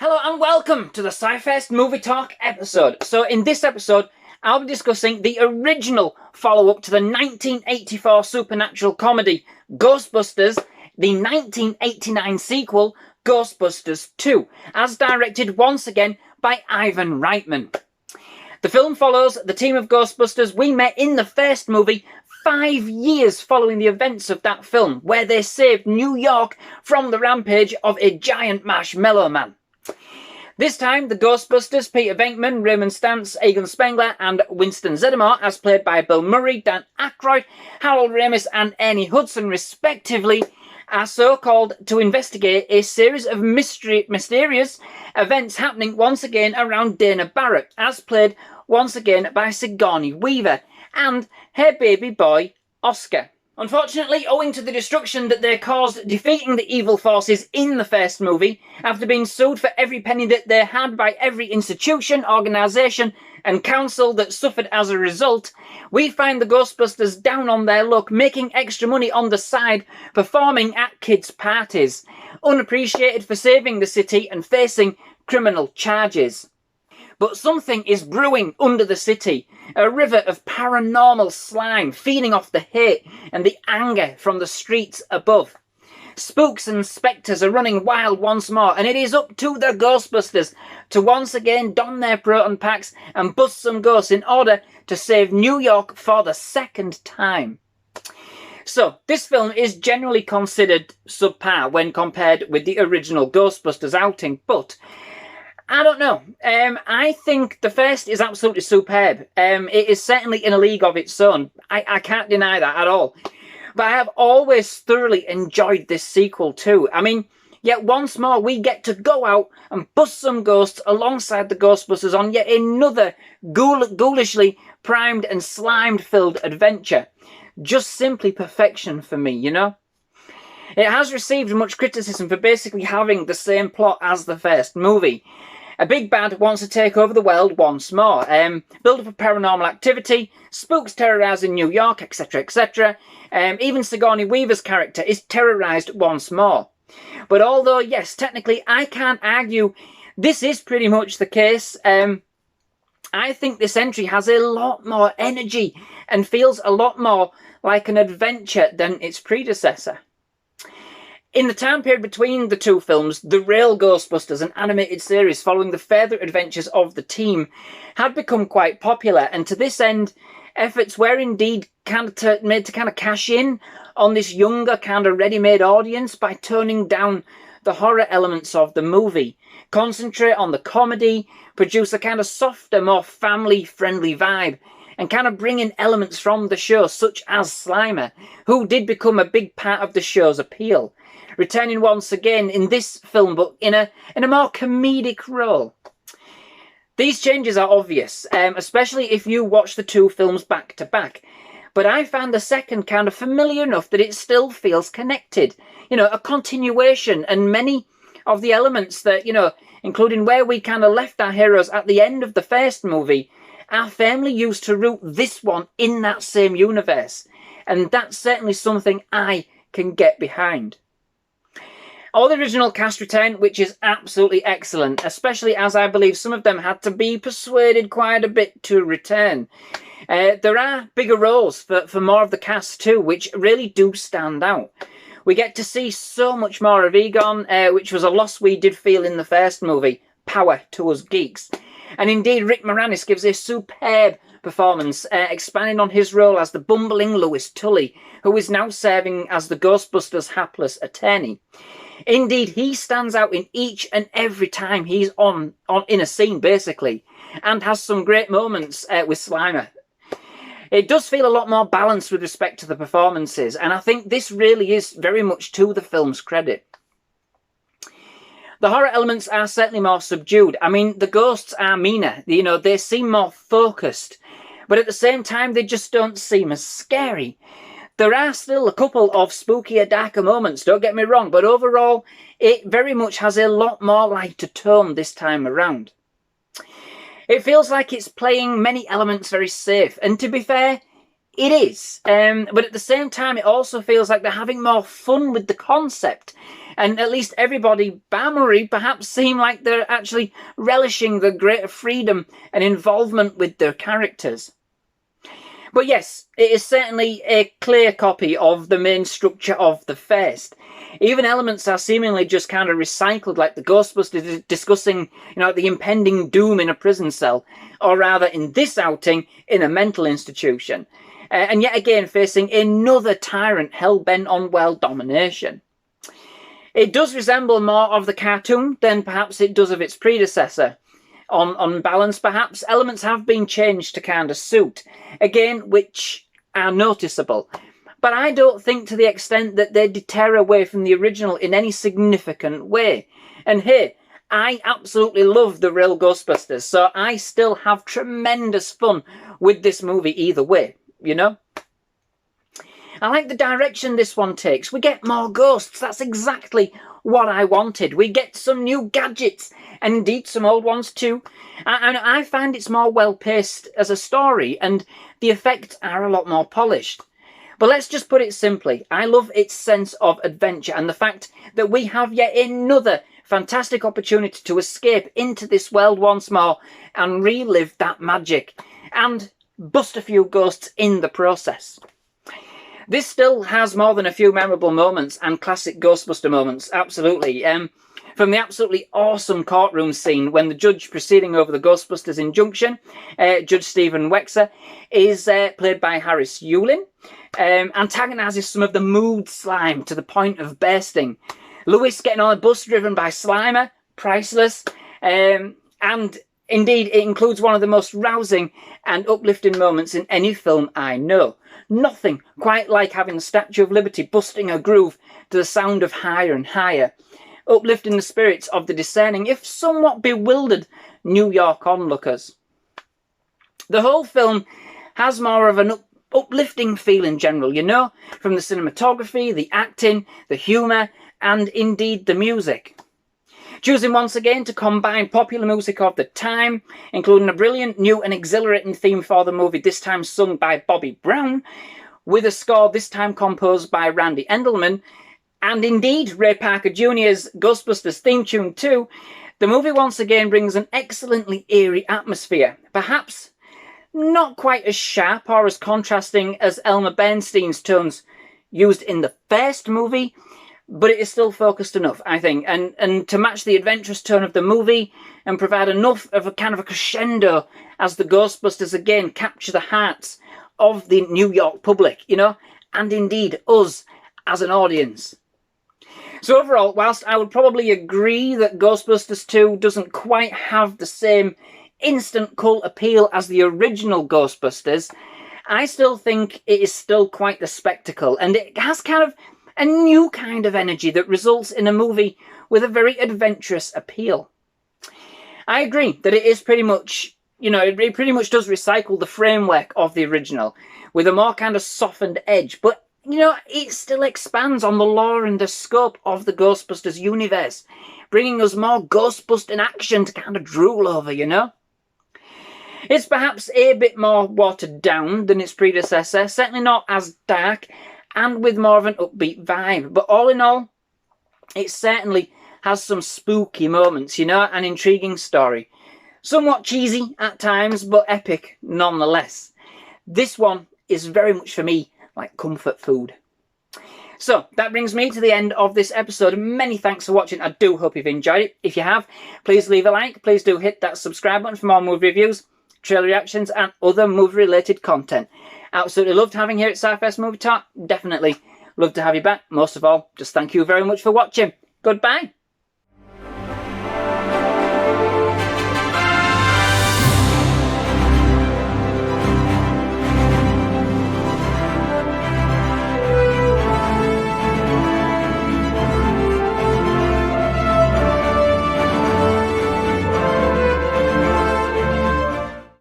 Hello and welcome to the SciFirst MovieTalk episode. So in this episode, I'll be discussing the original follow-up to the 1984 supernatural comedy Ghostbusters, the 1989 sequel Ghostbusters II, as directed once again by Ivan Reitman. The film follows the team of Ghostbusters we met in the first movie 5 years following the events of that film, where they saved New York from the rampage of a giant marshmallow man. This time, the Ghostbusters, Peter Venkman, Raymond Stantz, Egon Spengler, and Winston Zeddemore, as played by Bill Murray, Dan Aykroyd, Harold Ramis, and Ernie Hudson, respectively, are so called to investigate a series of mysterious events happening once again around Dana Barrett, as played once again by Sigourney Weaver, and her baby boy, Oscar. Unfortunately, owing to the destruction that they caused defeating the evil forces in the first movie, after being sued for every penny that they had by every institution, organisation and council that suffered as a result, we find the Ghostbusters down on their luck, making extra money on the side, performing at kids' parties, unappreciated for saving the city and facing criminal charges. But something is brewing under the city, a river of paranormal slime feeding off the hate and the anger from the streets above. Spooks and spectres are running wild once more, and it is up to the Ghostbusters to once again don their proton packs and bust some ghosts in order to save New York for the second time. So, this film is generally considered subpar when compared with the original Ghostbusters outing, but I don't know. I think the first is absolutely superb. It is certainly in a league of its own. I can't deny that at all. But I have always thoroughly enjoyed this sequel too. I mean, yet once more we get to go out and bust some ghosts alongside the Ghostbusters on yet another ghoulishly primed and slime-filled adventure. Just simply perfection for me, you know? It has received much criticism for basically having the same plot as the first movie. A big bad wants to take over the world once more. Build up of paranormal activity, spooks terrorising New York, etc, etc. Even Sigourney Weaver's character is terrorised once more. But although, yes, technically I can't argue this is pretty much the case, I think this entry has a lot more energy and feels a lot more like an adventure than its predecessor. In the time period between the two films, the real Ghostbusters, an animated series following the further adventures of the team, had become quite popular, and to this end, efforts were indeed made to kind of cash in on this younger, kind of ready-made audience by toning down the horror elements of the movie, concentrate on the comedy, produce a kind of softer, more family-friendly vibe, and kind of bring in elements from the show, such as Slimer, who did become a big part of the show's appeal, returning once again in this film, but in a more comedic role. These changes are obvious, especially if you watch the two films back to back, but I found the second kind of familiar enough that it still feels connected. You know, a continuation, and many of the elements that, you know, including where we kind of left our heroes at the end of the first movie, are firmly used to root this one in that same universe, and that's certainly something I can get behind. All the original cast return, which is absolutely excellent, especially as I believe some of them had to be persuaded quite a bit to return. There are bigger roles for more of the cast too, which really do stand out. We get to see so much more of Egon, which was a loss we did feel in the first movie. Power to us geeks. And indeed, Rick Moranis gives a superb performance, expanding on his role as the bumbling Louis Tully, who is now serving as the Ghostbusters' hapless attorney. Indeed, he stands out in each and every time he's on in a scene, basically, and has some great moments with Slimer. It does feel a lot more balanced with respect to the performances, and I think this really is very much to the film's credit. The horror elements are certainly more subdued. I mean, the ghosts are meaner, you know, they seem more focused, but at the same time, they just don't seem as scary. There are still a couple of spookier, darker moments, don't get me wrong, but overall, it very much has a lot more lighter tone this time around. It feels like it's playing many elements very safe, and to be fair, it is. But at the same time, it also feels like they're having more fun with the concept And at least everybody, bar Murray, perhaps seem like they're actually relishing the greater freedom and involvement with their characters. But yes, it is certainly a clear copy of the main structure of the first. Even elements are seemingly just kind of recycled, like the Ghostbusters discussing, the impending doom in a prison cell, or rather in this outing, in a mental institution. And yet again facing another tyrant hell-bent on world domination. It does resemble more of the cartoon than perhaps it does of its predecessor. On balance, perhaps, elements have been changed to kind of suit, again, which are noticeable. But I don't think to the extent that they deter away from the original in any significant way. And hey, I absolutely love the real Ghostbusters, so I still have tremendous fun with this movie either way, I like the direction this one takes. We get more ghosts. That's exactly what I wanted. We get some new gadgets, and indeed some old ones too. And I find it's more well-paced as a story, and the effects are a lot more polished. But let's just put it simply. I love its sense of adventure and the fact that we have yet another fantastic opportunity to escape into this world once more and relive that magic and bust a few ghosts in the process. This still has more than a few memorable moments and classic Ghostbuster moments, absolutely. From the absolutely awesome courtroom scene when the judge proceeding over the Ghostbusters injunction, Judge Stephen Wexler, is played by Harris Yulin, antagonises some of the mood slime to the point of bursting. Louise getting on a bus driven by Slimer, priceless, and indeed it includes one of the most rousing and uplifting moments in any film I know. Nothing quite like having the Statue of Liberty busting a groove to the sound of Higher and Higher, uplifting the spirits of the discerning, if somewhat bewildered, New York onlookers. The whole film has more of an uplifting feel in general, from the cinematography, the acting, the humour, and indeed the music. Choosing once again to combine popular music of the time, including a brilliant new and exhilarating theme for the movie, this time sung by Bobby Brown, with a score this time composed by Randy Endelman, and indeed Ray Parker Jr.'s Ghostbusters theme tune too, the movie once again brings an excellently eerie atmosphere, perhaps not quite as sharp or as contrasting as Elmer Bernstein's tones used in the first movie, but it is still focused enough, I think, and to match the adventurous tone of the movie and provide enough of a kind of a crescendo as the Ghostbusters again capture the hearts of the New York public, and indeed us as an audience. So overall, whilst I would probably agree that Ghostbusters 2 doesn't quite have the same instant cult appeal as the original Ghostbusters, I still think it is still quite the spectacle, and it has kind of a new kind of energy that results in a movie with a very adventurous appeal. I agree that it is pretty much, it pretty much does recycle the framework of the original with a more kind of softened edge, but, it still expands on the lore and the scope of the Ghostbusters universe, bringing us more Ghostbusting action to kind of drool over, It's perhaps a bit more watered down than its predecessor, certainly not as dark, and with more of an upbeat vibe. But all in all, it certainly has some spooky moments, an intriguing story. Somewhat cheesy at times, but epic nonetheless. This one is very much for me like comfort food. So that brings me to the end of this episode. Many thanks for watching. I do hope you've enjoyed it. If you have, please leave a like. Please do hit that subscribe button for more movie reviews, trailer reactions, and other movie-related content. Absolutely loved having here at SciFirst MovieTalk. Definitely love to have you back. Most of all, just thank you very much for watching. Goodbye.